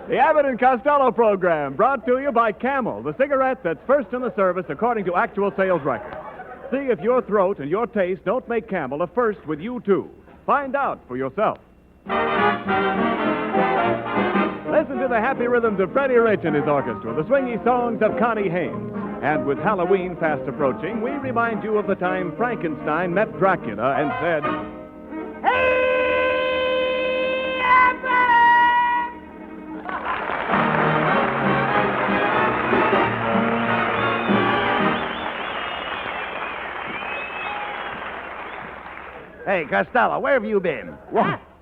The Abbott and Costello program, brought to you by Camel, the cigarette that's first in the service according to actual sales records. See if your throat and your taste don't make Camel a first with you, too. Find out for yourself. Listen to the happy rhythms of Freddie Rich and his orchestra, the swingy songs of Connie Haynes. And with Halloween fast approaching, we remind you of the time Frankenstein met Dracula and said, "Hey, Abbott!" Hey, Costello, where have you been?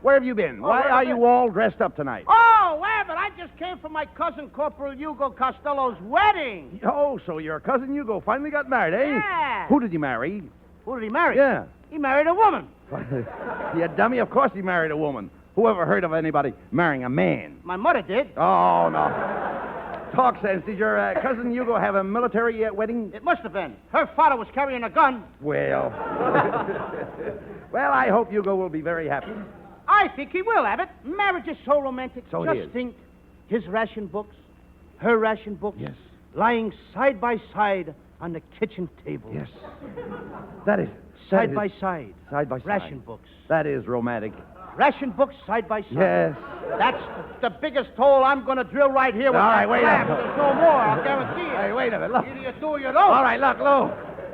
Where have you been? Why are you all dressed up tonight? Oh, Abbott, I just came from my cousin Corporal Hugo Costello's wedding. Oh, so your cousin Hugo finally got married, eh? Yeah. Who did he marry? Who did he marry? Yeah. He married a woman. You dummy, of course he married a woman. Who ever heard of anybody marrying a man? My mother did. Oh, no. Talk sense. Did your cousin Hugo have a military wedding? It must have been. Her father was carrying a gun. Well. Well, I hope Hugo will be very happy. I think he will, Abbott. Marriage is so romantic. So it Just is. think, his ration books, her ration books, Yes. lying side by side on the kitchen table. Yes. That is... Side by side. Side by side. Ration books. That is romantic. Ration books side by side. Yes. That's the biggest hole I'm going to drill right here with All right, that wait a clamp. minute. There's no more, I'll guarantee you. Hey, wait a minute. Look. Either you do or you don't. All right, look, Lou.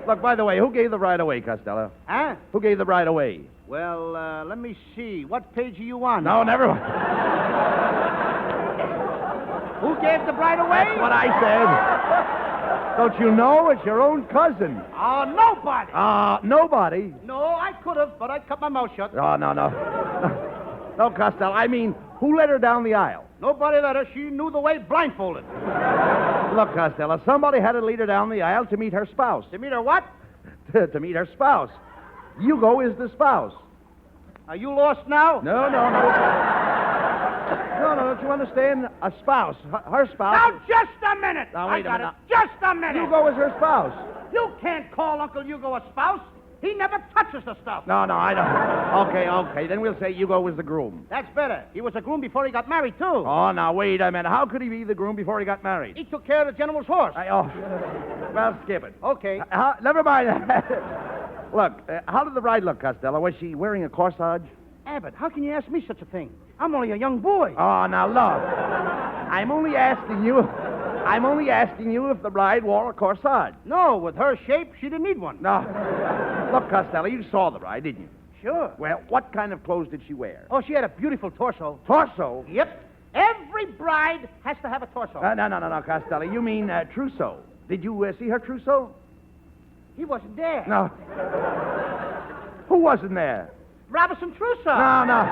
Look, by the way, who gave the bride away, Costello? Huh? Who gave the bride away? Well, let me see. What page are you on? No, never mind. Who gave the bride away? That's what I said. Don't you know? It's your own cousin. Oh, nobody. Nobody. No, I could have, but I cut my mouth shut. Oh, no. No, Costello. I mean, who led her down the aisle? Nobody let her. She knew the way blindfolded. Look, Costello, somebody had to lead her down the aisle to meet her spouse. To meet her what? To meet her spouse. Hugo is the spouse. Are you lost now? No. No, don't you understand? A spouse. Her spouse. Now, just a minute. Now, I wait a got minute. it. Just a minute. Hugo is her spouse. You can't call Uncle Hugo a spouse. He never touches the stuff. No, I don't. Okay. Then we'll say Hugo was the groom. That's better. He was a groom before he got married, too. Oh, now, wait a minute. How could he be the groom before he got married? He took care of the general's horse. Well, skip it. Okay. Never mind. Look, how did the bride look, Costello? Was she wearing a corsage? Abbott, how can you ask me such a thing? I'm only a young boy. Oh, now, look. I'm only asking you if the bride wore a corsage. No, with her shape, she didn't need one. No. Look, Costello, you saw the bride, didn't you? Sure. Well, what kind of clothes did she wear? Oh, she had a beautiful torso. Torso? Yep. Every bride has to have a torso. No, Costello. You mean trousseau. Did you see her trousseau? He wasn't there. No. Who wasn't there? Robinson Trousseau. No.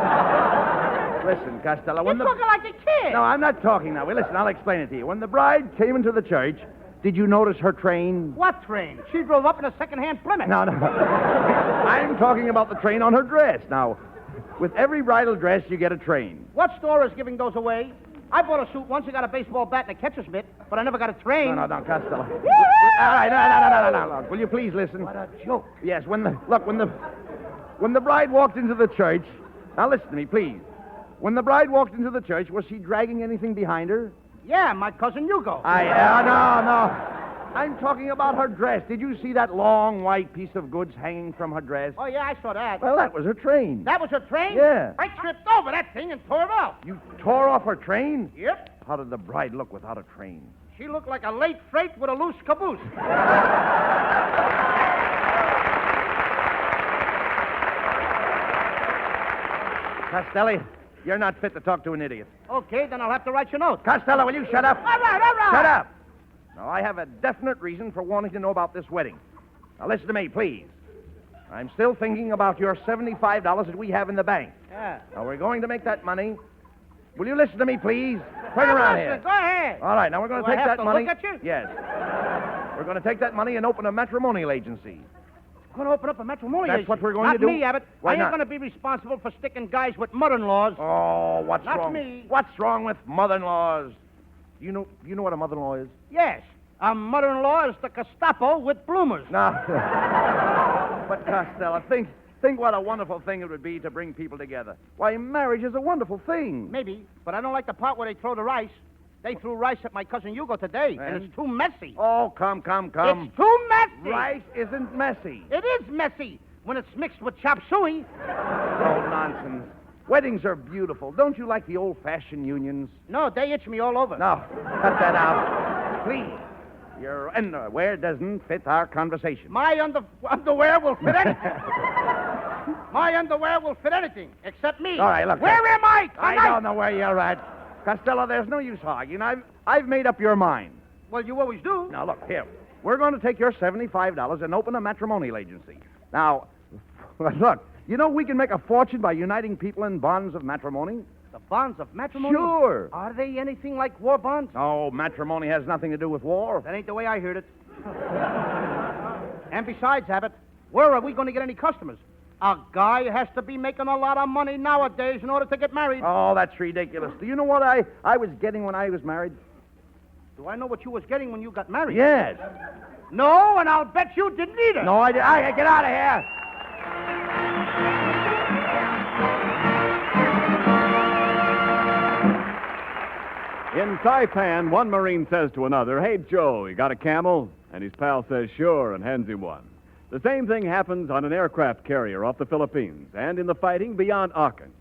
Listen, Costello, You're talking like a kid. No, I'm not talking now. Well, listen, I'll explain it to you. When the bride came into the church, did you notice her train? What train? She drove up in a second-hand Plymouth. No. I'm talking about the train on her dress. Now, with every bridal dress, you get a train. What store is giving those away? I bought a suit once. I got a baseball bat and a catcher's mitt, but I never got a train. No, Costello. All right, no. Will you please listen? What a joke. Yes, when the bride walked into the church... Now, listen to me, please. When the bride walked into the church, was she dragging anything behind her? Yeah, my cousin Hugo. No. I'm talking about her dress. Did you see that long white piece of goods hanging from her dress? Oh, yeah, I saw that. Well, that was her train. That was her train? Yeah. I tripped over that thing and tore it off. You tore off her train? Yep. How did the bride look without a train? She looked like a late freight with a loose caboose. Costello, you're not fit to talk to an idiot. Okay, then I'll have to write your note. Costello, will you shut up? All right. Shut up. Now, I have a definite reason for wanting to know about this wedding. Now, listen to me, please. I'm still thinking about your $75 that we have in the bank. Yeah. Now, we're going to make that money. Will you listen to me, please? Turn around here. Go ahead. All right, now we're going to Do I take have that to money. look at you? Yes. We're going to take that money and open a matrimonial agency. Going to open up a matrimonial That's agency. what we're going not to do. Not me, Abbott. Why I ain't not? going to be responsible for sticking guys with mother-in-laws. Oh, what's Not wrong? me. What's wrong with mother-in-laws? You know what a mother-in-law is? Yes. Our mother-in-law is the Gestapo with bloomers. No. But, Costello, think what a wonderful thing it would be to bring people together. Why, marriage is a wonderful thing. Maybe, but I don't like the part where they throw the rice. They threw rice at my cousin Hugo today, and it's too messy. Oh, come. It's too messy. Rice isn't messy. It is messy when it's mixed with chop suey. Oh, nonsense. Weddings are beautiful. Don't you like the old-fashioned unions? No, they itch me all over. No, cut that out. Please. Your underwear doesn't fit our conversation. My underwear will fit anything. My underwear will fit anything, except me. All right, look. Where am I? I don't know where you're at. Costello, there's no use arguing. I've made up your mind. Well, you always do. Now, look, here. We're going to take your $75 and open a matrimonial agency. Now, look, you know we can make a fortune by uniting people in bonds of matrimony? The bonds of matrimony? Sure. Are they anything like war bonds? No, matrimony has nothing to do with war. That ain't the way I heard it. And besides, Abbott, where are we going to get any customers? A guy has to be making a lot of money nowadays in order to get married. Oh, that's ridiculous. Do you know what I was getting when I was married? Do I know what you was getting when you got married? Yes. No, and I'll bet you didn't either. No, I didn't. Get out of here. In Saipan, one Marine says to another, "Hey, Joe, you got a camel?" And his pal says, "Sure," and hands him one. The same thing happens on an aircraft carrier off the Philippines and in the fighting beyond Aachen.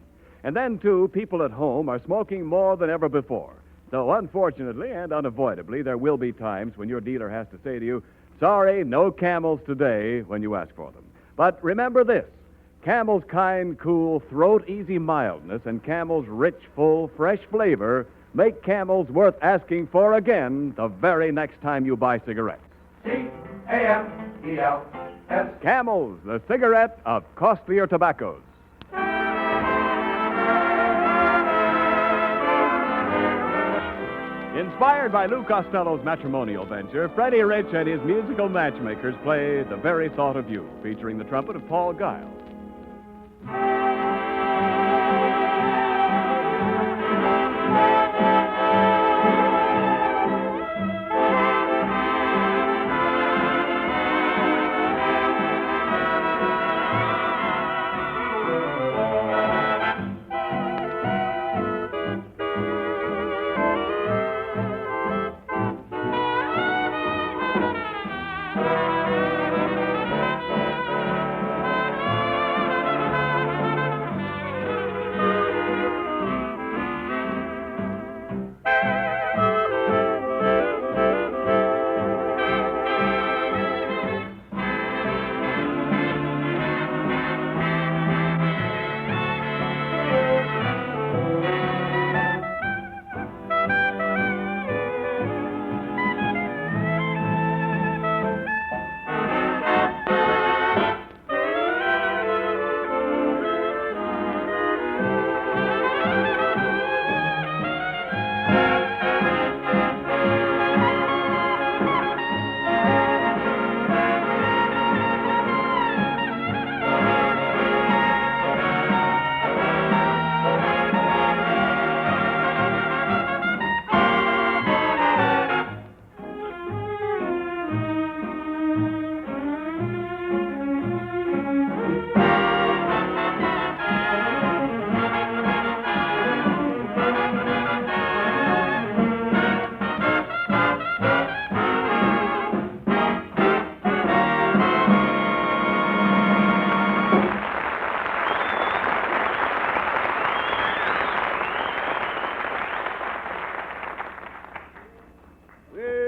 And then, too, people at home are smoking more than ever before. So, unfortunately and unavoidably, there will be times when your dealer has to say to you, "Sorry, no Camels today," when you ask for them. But remember this. Camel's kind, cool, throat-easy mildness and Camel's rich, full, fresh flavor make Camels worth asking for again the very next time you buy cigarettes. C-A-M-E-L. Camels, the cigarette of costlier tobaccos. Inspired by Lou Costello's matrimonial venture, Freddie Rich and his musical matchmakers play The Very Thought of You, featuring the trumpet of Paul Giles.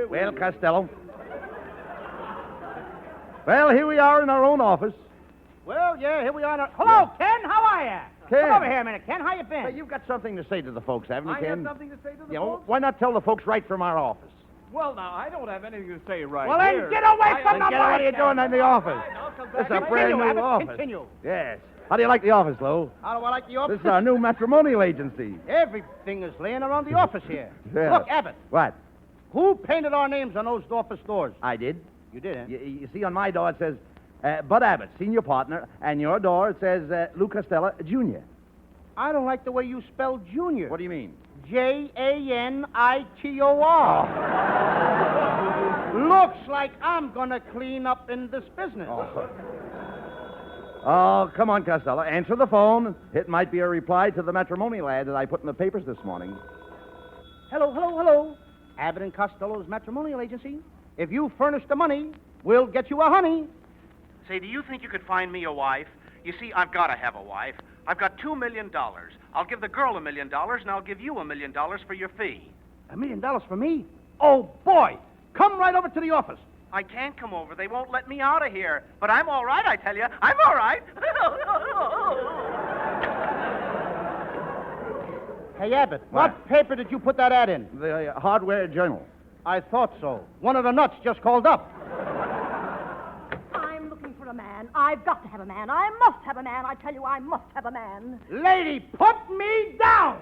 Well, Costello. Well, here we are in our own office. Well, yeah, here we are. Hello, Ken. How are you? Ken. Come over here a minute, Ken. How you been? Hey, you've got something to say to the folks, haven't you, I Ken? have something to say to the Yeah, folks? why not tell the folks right from our office? Well, now, I don't have anything to say right Well, here. then get away from the What are you mic. doing in the office? I'll come This is back. a brand new Abbott, office. Continue. Yes. How do you like the office, Lou? How do I like the office? This is our new matrimonial agency. Everything is laying around the office here. Yeah. Look, Abbott, What? who painted our names on those office doors? I did. You did, huh? You see, on my door it says Bud Abbott, senior partner, and your door it says Lou Costello, Jr. I don't like the way you spell junior. What do you mean? Janiter. Looks like I'm gonna clean up in this business. Oh, come on, Costello. Answer the phone. It might be a reply to the matrimonial ad that I put in the papers this morning. Hello. Abbott and Costello's matrimonial agency. If you furnish the money, we'll get you a honey. Say, do you think you could find me a wife? You see, I've got to have a wife. I've got $2 million. I'll give the girl $1 million, and I'll give you $1 million for your fee. $1 million for me? Oh, boy. Come right over to the office. I can't come over. They won't let me out of here. But I'm all right, I tell you. I'm all right. Hey, Abbott, what paper did you put that ad in? The Hardware Journal. I thought so. One of the nuts just called up. I'm looking for a man. I've got to have a man. I must have a man. I tell you, I must have a man. Lady, put me down!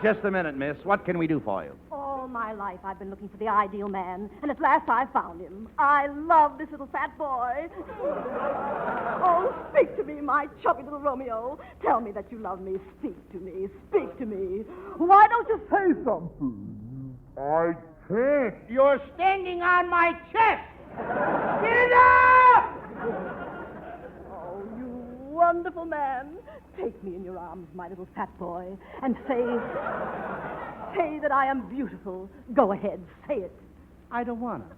Just a minute, miss. What can we do for you? All my life I've been looking for the ideal man, and at last I found him. I love this little fat boy. Oh, speak to me, my chubby little Romeo. Tell me that you love me. Speak to me. Speak to me. Why don't you say something? I can't. You're standing on my chest. Get it up! Oh, you wonderful man. Take me in your arms, my little fat boy, and say that I am beautiful. Go ahead, say it. I don't want to.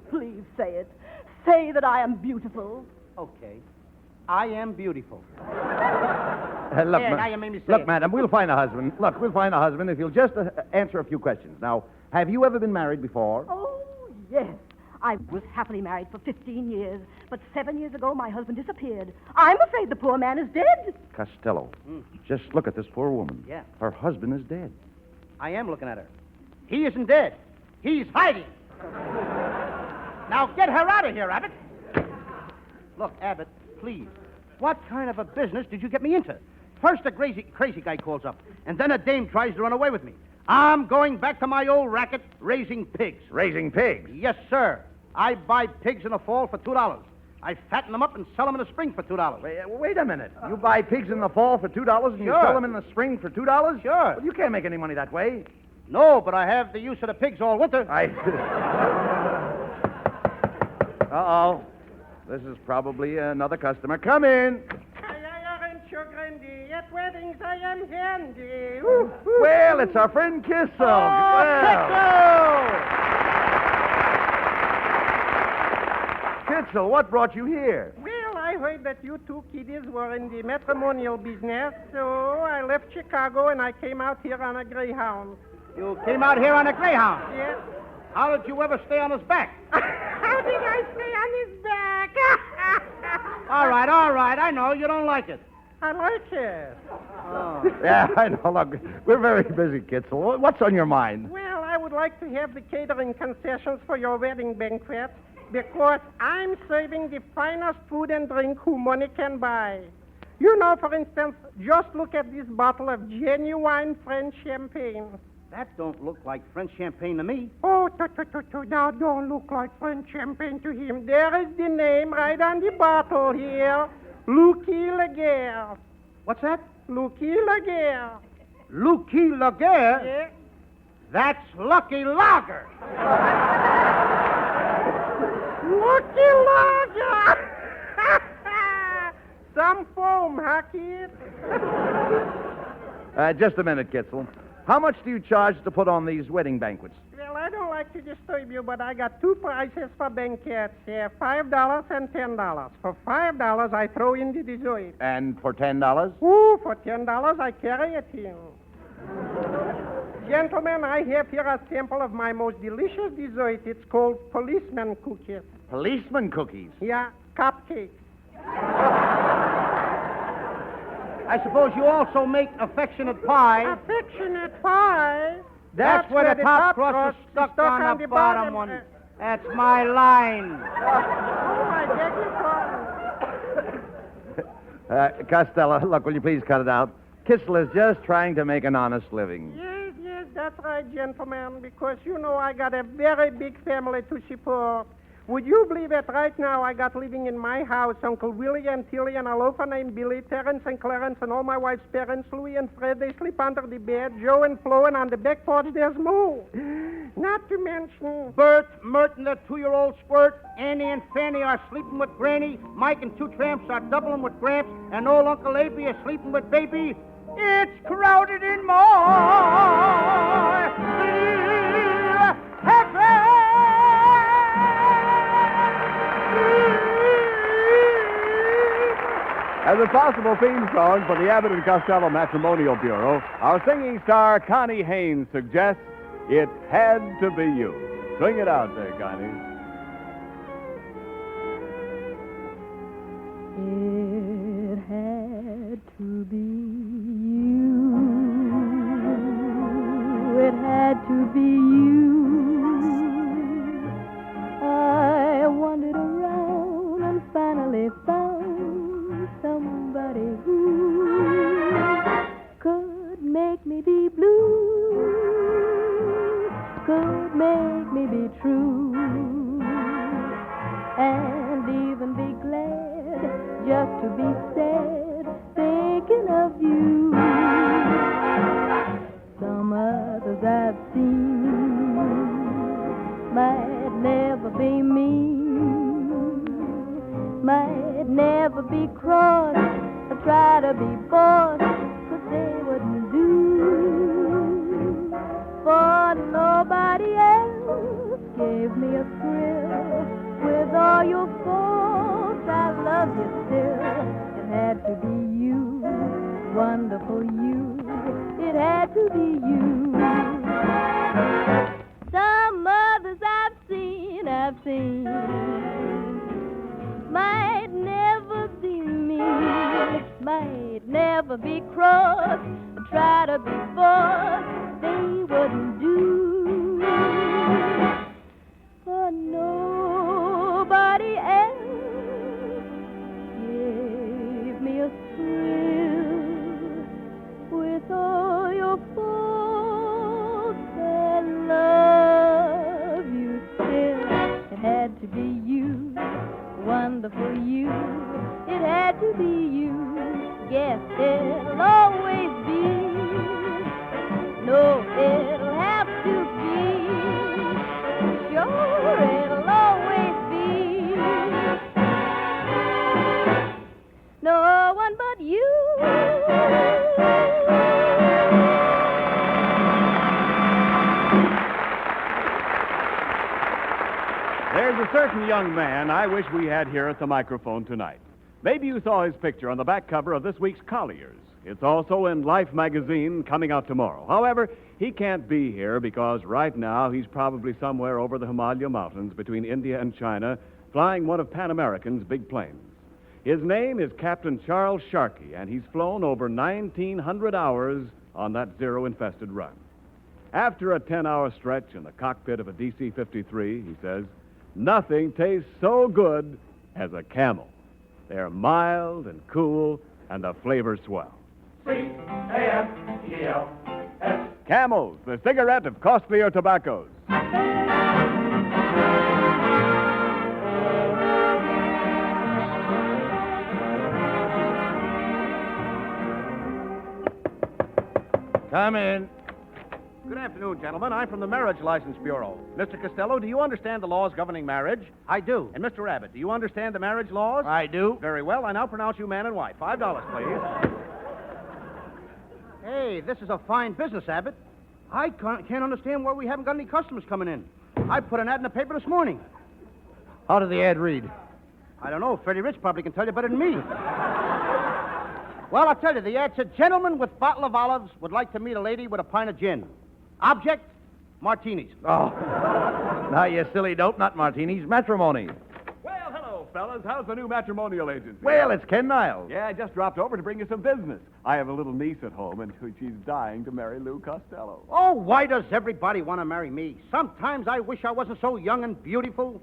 Please say it. Say that I am beautiful. Okay. I am beautiful. Look, now you made me say look, it. madam, we'll find a husband. Look, we'll find a husband if you'll just answer a few questions. Now, have you ever been married before? Oh, yes. I was happily married for 15 years, but 7 years ago my husband disappeared. I'm afraid the poor man is dead. Costello, just look at this poor woman. Yeah. Her husband is dead. I am looking at her. He isn't dead. He's hiding. Now get her out of here, Abbott. Look, Abbott, please. What kind of a business did you get me into? First a crazy guy calls up, and then a dame tries to run away with me. I'm going back to my old racket, raising pigs. Raising pigs? Yes, sir. I buy pigs in the fall for $2. I fatten them up and sell them in the spring for $2. Wait a minute. You buy pigs in the fall for $2 and you Sure. sell them in the spring for $2? Sure. Well, you can't make any money that way. No, but I have the use of the pigs all winter. Uh-oh. This is probably another customer. Come in. At weddings I am handy. Well, it's our friend Kissel. Kitzel, what brought you here? Well, I heard that you two kiddies were in the matrimonial business, so I left Chicago and I came out here on a Greyhound. You came out here on a Greyhound. Yes. How did you ever stay on his back? How did I stay on his back? All right. I know you don't like it. I like it. Oh. Yeah, I know. Look, we're very busy, Kitzel. What's on your mind? Well, I would like to have the catering concessions for your wedding banquet because I'm serving the finest food and drink who money can buy. You know, for instance, just look at this bottle of genuine French champagne. That don't look like French champagne to me. Oh, now don't look like French champagne to him. There is the name right on the bottle here. Lucky Laguerre. What's that? Lucky Laguerre. Lucky Laguerre? Yeah. That's Lucky Lager. Lucky Lager. Some foam, huh, kid? Just a minute, Kitzel. How much do you charge to put on these wedding banquets? Well, I don't like to disturb you, but I got two prices for banquets here, $5 and $10. For $5, I throw in the dessert. And for $10? Ooh, for $10, I carry it in. Gentlemen, I have here a sample of my most delicious dessert. It's called policeman cookies. Policeman cookies. Yeah, cupcakes. I suppose you also make affectionate pie. Affectionate pie? That's where the top crust is stuck on the bottom one. That's my line. Oh, I beg your pardon. Costello, look, will you please cut it out? Kitzel is just trying to make an honest living. Yes, that's right, gentlemen, because, you know, I got a very big family to support. Would you believe that right now I got living in my house Uncle Willie and Tilly and a loafer named Billy, Terrence and Clarence, and all my wife's parents, Louie and Fred. They sleep under the bed. Joe and Flo, and on the back porch there's Moo. Not to mention... Bert, Merton, the 2-year-old squirt, Annie and Fanny are sleeping with Granny, Mike and 2 tramps are doubling with Gramps, and old Uncle Abe is sleeping with Baby. It's crowded in more. As a possible theme song for the Abbott and Costello Matrimonial Bureau, our singing star Connie Haynes suggests It Had to Be You. Sing it out there, Connie. It had to be you. It had to be you. I wandered around and finally found somebody who could make me be blue, could make me be true, and even be glad just to be sad thinking of you. Some others I've seen might never be mean, might never be cross or try to be boss, but they wouldn't do. For nobody else gave me a thrill. With all your faults, I love you still. It had to be you, wonderful you. It had to be you. Some others I've seen might never be mean, might never be cross, or try to be boss, they wouldn't do. For nobody else gave me a thrill. With all your faults, I love you still. It had to be you, wonderful you. It had to be you. Yes, it'll always be. No, it'll have to be. Sure, it'll always be. No one but you. There's a certain young man I wish we had here at the microphone tonight. Maybe you saw his picture on the back cover of this week's Collier's. It's also in Life magazine coming out tomorrow. However, he can't be here because right now he's probably somewhere over the Himalaya Mountains between India and China, flying one of Pan American's big planes. His name is Captain Charles Sharkey, and he's flown over 1,900 hours on that zero-infested run. After a 10-hour stretch in the cockpit of a DC-53, he says, nothing tastes so good as a Camel. They're mild and cool, and the flavor's swell. C-A-M-E-L-S. Camels, the cigarette of costlier tobaccos. Come in. Good afternoon, gentlemen. I'm from the Marriage License Bureau. Mr. Costello, do you understand the laws governing marriage? I do. And Mr. Abbott, do you understand the marriage laws? I do. Very well. I now pronounce you man and wife. $5, please. Hey, this is a fine business, Abbott. I can't understand why we haven't got any customers coming in. I put an ad in the paper this morning. How did the ad read? I don't know. Freddie Rich probably can tell you better than me. Well, I'll tell you. The ad said, gentleman with bottle of olives would like to meet a lady with a pint of gin. Object, martinis. Oh. Now, you silly dope, not martinis, matrimony. Well, hello, fellas. How's the new matrimonial agency? Well, it's Ken Niles. Yeah, I just dropped over to bring you some business. I have a little niece at home, and she's dying to marry Lou Costello. Oh, why does everybody want to marry me? Sometimes I wish I wasn't so young and beautiful.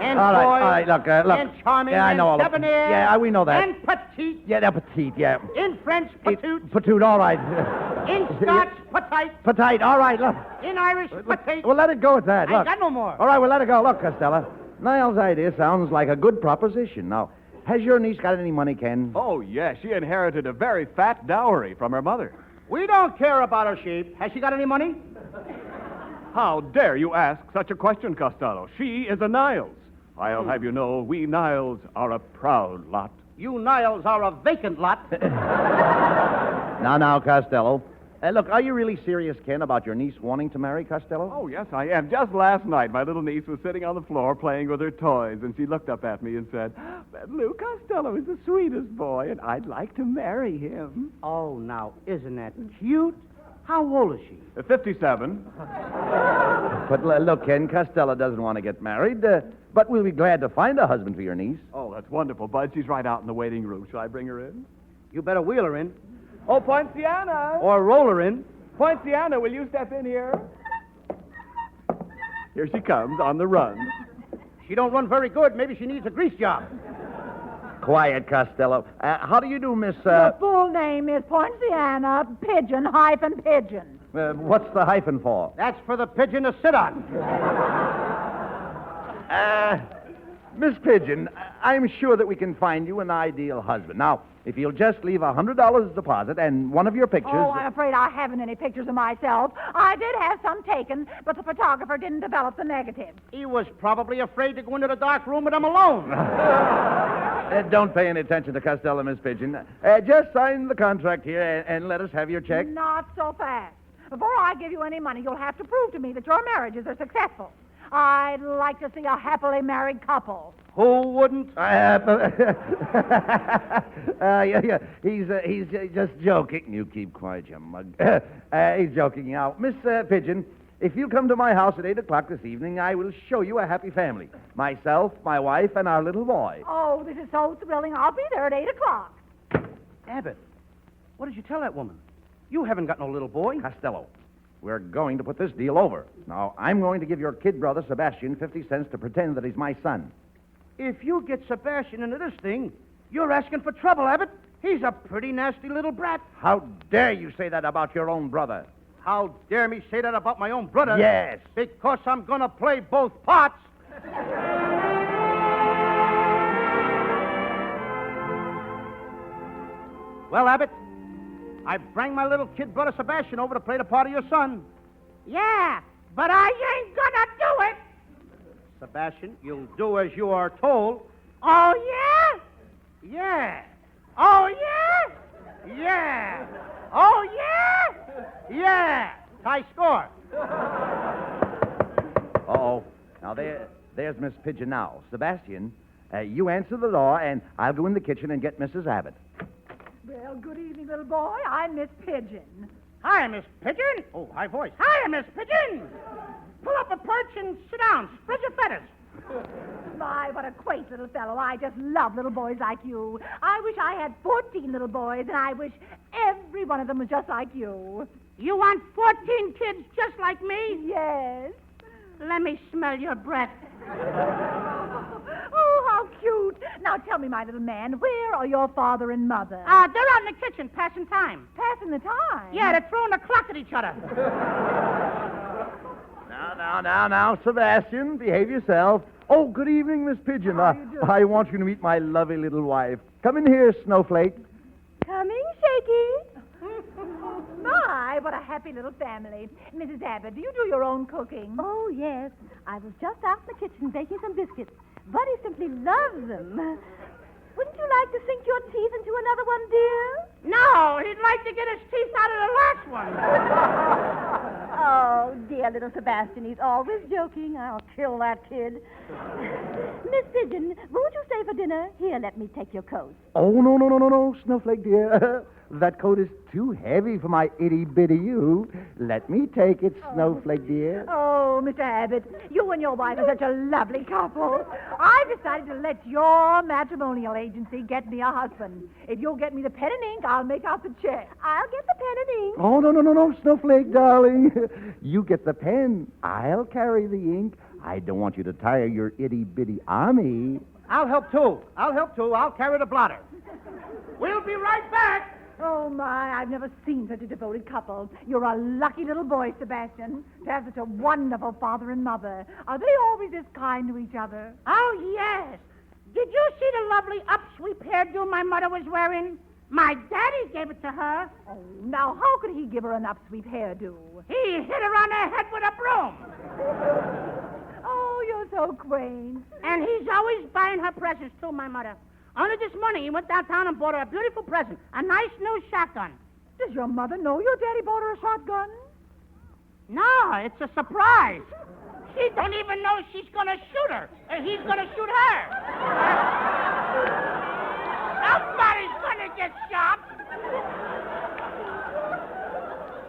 And All coy, right, look. and charming, yeah, I know all and of debonair. Yeah, we know that. And petite. Yeah, they're petite, yeah. In French, petite. Petite, all right. In Scotch, petite. Petite, all right, look. In Irish, petite. Well, let it go at that, I look. ain't got no more. All right, well, let it go. Look, Costello, Niles' idea sounds like a good proposition. Now, has your niece got any money, Ken? Oh, yes. She inherited a very fat dowry from her mother. We don't care about her sheep. Has she got any money? How dare you ask such a question, Costello? She is a Niles. I'll have you know, we Niles are a proud lot. You Niles are a vacant lot. Now, Costello. Look, are you really serious, Ken, about your niece wanting to marry Costello? Oh, yes, I am. Just last night, my little niece was sitting on the floor playing with her toys, and she looked up at me and said, Lou Costello is the sweetest boy, and I'd like to marry him. Oh, now, isn't that cute? How old is she? 57. But look, Ken, Costello doesn't want to get married, but we'll be glad to find a husband for your niece. Oh, that's wonderful, Bud. She's right out in the waiting room. Shall I bring her in? You better wheel her in. Oh, Poinciana! Or roll her in. Poinciana, will you step in here? Here she comes on the run. She don't run very good. Maybe she needs a grease job. Quiet, Costello. How do you do, Miss... The full name is Poinciana Pigeon-Pigeon. What's the hyphen for? That's for the pigeon to sit on. Miss Pigeon, I'm sure that we can find you an ideal husband. Now, if you'll just leave $100 deposit and one of your pictures... Oh, I'm afraid I haven't any pictures of myself. I did have some taken, but the photographer didn't develop the negatives. He was probably afraid to go into the dark room with them alone. Don't pay any attention to Costello, Miss Pigeon. Just sign the contract here and let us have your check. Not so fast. Before I give you any money, you'll have to prove to me that your marriages are successful. I'd like to see a happily married couple. Who wouldn't? He's just joking. You keep quiet, you mug. He's joking now. Miss Pigeon, if you come to my house at 8 o'clock this evening, I will show you a happy family. Myself, my wife, and our little boy. Oh, this is so thrilling. I'll be there at 8 o'clock. Abbott, what did you tell that woman? You haven't got no little boy. Costello, we're going to put this deal over. Now, I'm going to give your kid brother, Sebastian, 50 cents to pretend that he's my son. If you get Sebastian into this thing, you're asking for trouble, Abbott. He's a pretty nasty little brat. How dare you say that about your own brother? How dare me say that about my own brother? Yes. Because I'm going to play both parts. Well, Abbott, I bring my little kid brother Sebastian over to play the part of your son. Yeah, but I ain't gonna do it. Sebastian, you'll do as you are told. Oh, yeah? Yeah. Oh, yeah? Yeah. Oh, yeah? Yeah. Tie score. Uh-oh. Now, there's Miss Pigeon now. Sebastian, you answer the door, and I'll go in the kitchen and get Mrs. Abbott. Well, good evening, little boy. I'm Miss Pigeon. Hi, Miss Pigeon. Oh, high voice. Hi, Miss Pigeon. Pull up a perch and sit down. Spread your feathers. My, what a quaint little fellow. I just love little boys like you. I wish I had 14 little boys, and I wish every one of them was just like you. You want 14 kids just like me? Yes. Let me smell your breath. Oh, how cute. Now tell me, my little man, where are your father and mother? They're out in the kitchen passing time. Passing the time? Yeah, they're throwing the clock at each other. Now, Sebastian, behave yourself. Oh, good evening, Miss Pigeon. How you doing? I want you to meet my lovely little wife. Come in here, Snowflake. Coming, Shaky. My, what a happy little family. Mrs. Abbott, do you do your own cooking? Oh, yes. I was just out in the kitchen baking some biscuits. Buddy simply loves them. Wouldn't you like to sink your teeth into another one, dear? No, he'd like to get his teeth out of the last one. Oh, dear little Sebastian, he's always joking. I'll kill that kid. Miss Pigeon, won't you stay for dinner? Here, let me take your coat. Oh, no, Snowflake, dear. That coat is too heavy for my itty-bitty you. Let me take it, Snowflake, dear. Oh, Mr. Abbott, you and your wife are such a lovely couple. I've decided to let your matrimonial agency get me a husband. If you'll get me the pen and ink, I'll make out the check. I'll get the pen and ink. Oh, no, Snowflake, darling. You get the pen. I'll carry the ink. I don't want you to tire your itty-bitty army. I'll help, too. I'll carry the blotter. We'll be right back Oh, my, I've never seen such a devoted couple. You're a lucky little boy, Sebastian, to have such a wonderful father and mother. Are they always this kind to each other? Oh, yes. Did you see the lovely upsweep hairdo my mother was wearing? My daddy gave it to her. Oh, now, how could he give her an upsweep hairdo? He hit her on the head with a broom. Oh, you're so quaint. And he's always buying her presents, too, my mother. Only this morning he went downtown and bought her a beautiful present, a nice new shotgun. Does your mother know your daddy bought her a shotgun? No, it's a surprise. She don't even know she's going to shoot her. He's going to shoot her. Somebody's going to get shot.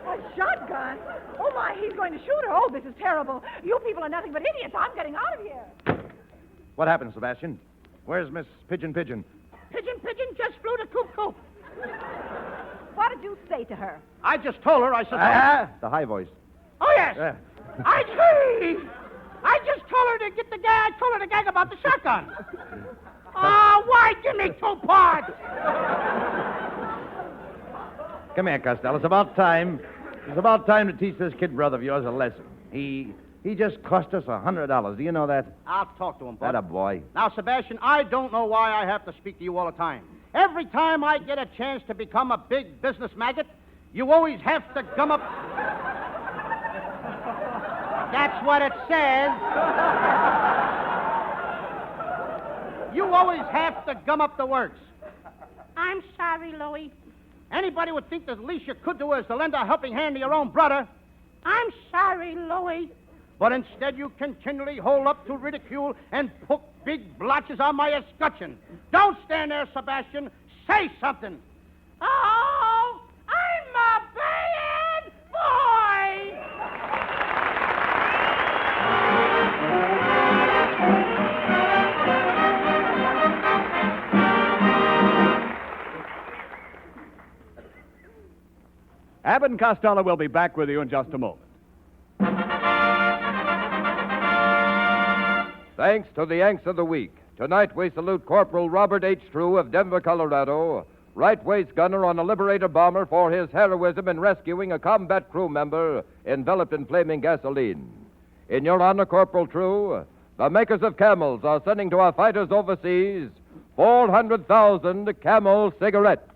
A shotgun? Oh, my, he's going to shoot her. Oh, this is terrible. You people are nothing but idiots. I'm getting out of here. What happened, Sebastian? Where's Miss Pigeon Pigeon? Pigeon just flew to Coop Coop. What did you say to her? I just told her, I said... The high voice. Oh, yes. I just told her to get the gag. I told her to gag about the shotgun. Oh, why give me 2 parts? Come here, Costello. It's about time. It's about time to teach this kid brother of yours a lesson. He just cost us $100. Do you know that? I'll talk to him, Bud. That a boy. Now, Sebastian, I don't know why I have to speak to you all the time. Every time I get a chance to become a big business maggot, you always have to gum up... That's what it says. You always have to gum up the works. I'm sorry, Louie. Anybody would think that the least you could do is to lend a helping hand to your own brother. I'm sorry, Louie. But instead you continually hold up to ridicule and poke big blotches on my escutcheon. Don't stand there, Sebastian. Say something. Oh, I'm a bad boy. Abbott and Costello will be back with you in just a moment. Thanks to the Yanks of the Week. Tonight we salute Corporal Robert H. True of Denver, Colorado, right waist gunner on a Liberator bomber for his heroism in rescuing a combat crew member enveloped in flaming gasoline. In your honor, Corporal True, the makers of Camels are sending to our fighters overseas 400,000 Camel cigarettes.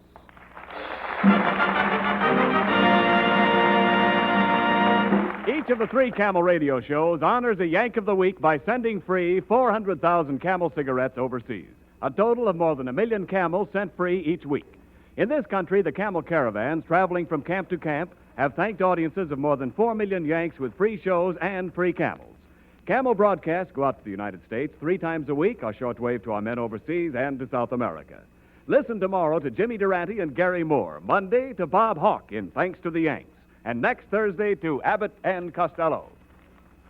Each of the 3 Camel radio shows honors a Yank of the Week by sending free 400,000 Camel cigarettes overseas. A total of more than 1 million Camels sent free each week. In this country, the Camel caravans traveling from camp to camp have thanked audiences of more than 4 million Yanks with free shows and free Camels. Camel broadcasts go out to the United States 3 times a week, our shortwave to our men overseas and to South America. Listen tomorrow to Jimmy Durante and Gary Moore. Monday to Bob Hawke in Thanks to the Yanks. And next Thursday to Abbott and Costello.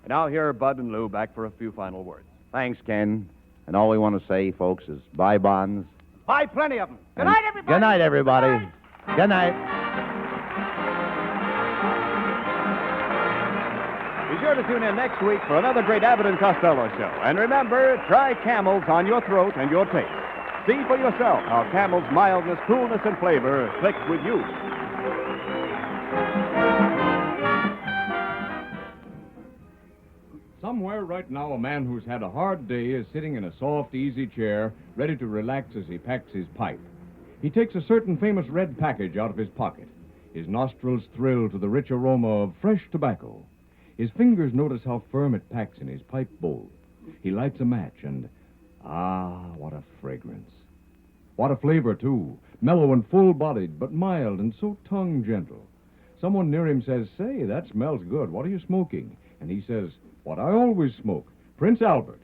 And now here are Bud and Lou back for a few final words. Thanks, Ken. And all we want to say, folks, is bye, bonds. Buy plenty of them. Good night, everybody. Good night, everybody. Good night. Be sure to tune in next week for another great Abbott and Costello show. And remember, try Camels on your throat and your taste. See for yourself how Camel's mildness, coolness, and flavor click with you. Somewhere right now, a man who's had a hard day is sitting in a soft, easy chair, ready to relax as he packs his pipe. He takes a certain famous red package out of his pocket. His nostrils thrill to the rich aroma of fresh tobacco. His fingers notice how firm it packs in his pipe bowl. He lights a match and, what a fragrance. What a flavor, too. Mellow and full-bodied, but mild and so tongue-gentle. Someone near him says, "Say, that smells good. What are you smoking?" And he says, "What I always smoke, Prince Albert."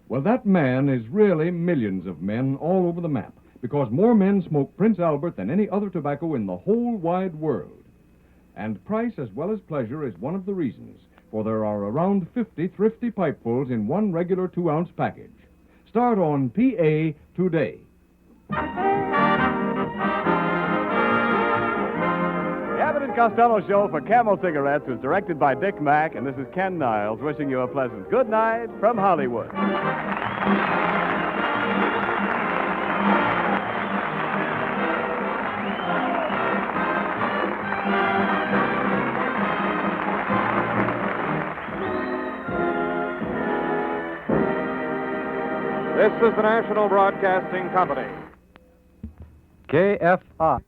Well, that man is really millions of men all over the map, because more men smoke Prince Albert than any other tobacco in the whole wide world. And price as well as pleasure is one of the reasons, for there are around 50 thrifty pipefuls in one regular 2-ounce package. Start on PA today. The Abbott and Costello Show for Camel Cigarettes is directed by Dick Mack, and this is Ken Niles wishing you a pleasant good night from Hollywood. This is the National Broadcasting Company. KFI.